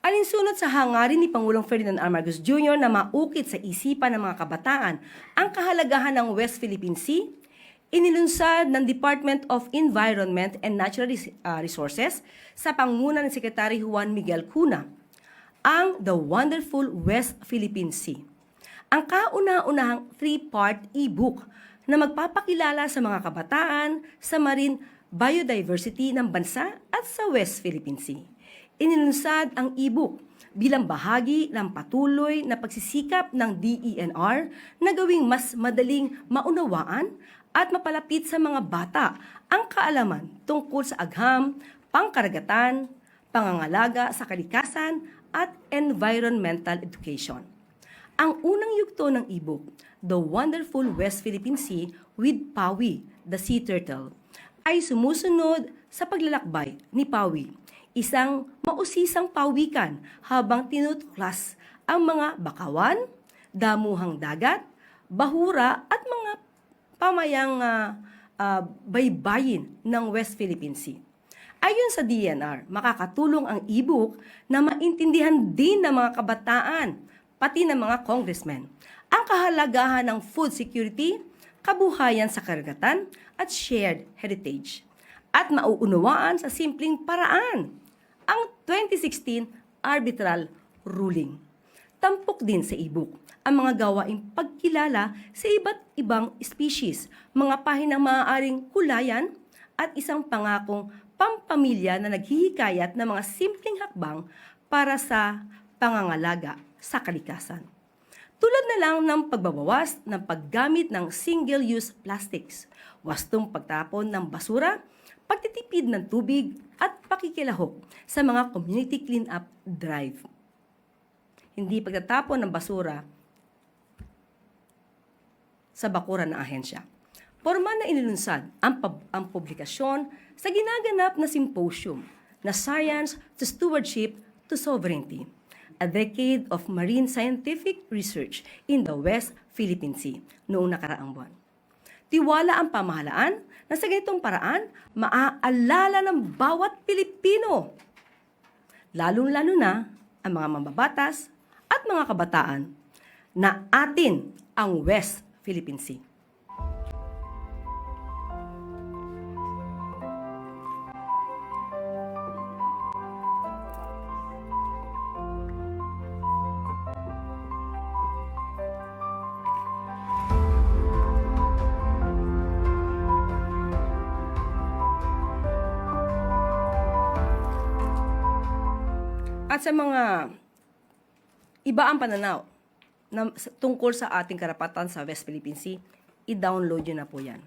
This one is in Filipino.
Alinsunod sa hangarin ni Pangulong Ferdinand R. Marcos Jr. na maukit sa isipan ng mga kabataan ang kahalagahan ng West Philippine Sea, inilunsad ng Department of Environment and Natural Resources sa pangunguna ni Secretary Juan Miguel Cuna ang The Wonderful West Philippine Sea. Ang kauna-unahang 3-part e-book na magpapakilala sa mga kabataan sa marine biodiversity ng bansa at sa West Philippine Sea. Inilunsad ang e-book bilang bahagi ng patuloy na pagsisikap ng DENR na gawing mas madaling maunawaan at mapalapit sa mga bata ang kaalaman tungkol sa agham, pangkaragatan, pangangalaga sa kalikasan at environmental education. Ang unang yugto ng e-book, The Wonderful West Philippine Sea with Pawi, the Sea Turtle, ay sumusunod sa paglalakbay ni Pawi, isang mausisang pawikan habang tinutuklas ang mga bakawan, damuhang dagat, bahura at mga pamayang baybayin ng West Philippine Sea. Ayon sa DENR, makakatulong ang e-book na maintindihan din ng mga kabataan, pati ng mga congressmen, ang kahalagahan ng food security, kabuhayan sa karagatan at shared heritage, at mauunawaan sa simpleng paraan ang 2016 arbitral ruling. Tampok din sa e-book ang mga gawaing pagkilala sa iba't ibang species, mga pahinang maaaring kulayan at isang pangakong pampamilya na naghihikayat ng mga simpleng hakbang para sa pangangalaga sa kalikasan. Tulad na lang ng pagbabawas ng paggamit ng single-use plastics, wastong pagtapon ng basura, pagtitipid ng tubig at pakikilahok sa mga community clean-up drive. Hindi pagtatapon ng basura sa bakuran ng ahensya. Formal na inilunsad ang publikasyon sa ginaganap na symposium na Science to Stewardship to Sovereignty, a decade of marine scientific research in the West Philippine Sea noong nakaraang buwan. Tiwala ang pamahalaan na sa ganitong paraan, maaalala ng bawat Pilipino, lalong-lalo na ang mga mambabatas at mga kabataan, na atin ang West Philippine Sea. At sa mga iba ang pananaw na tungkol sa ating karapatan sa West Philippine Sea, i-download nyo na po yan.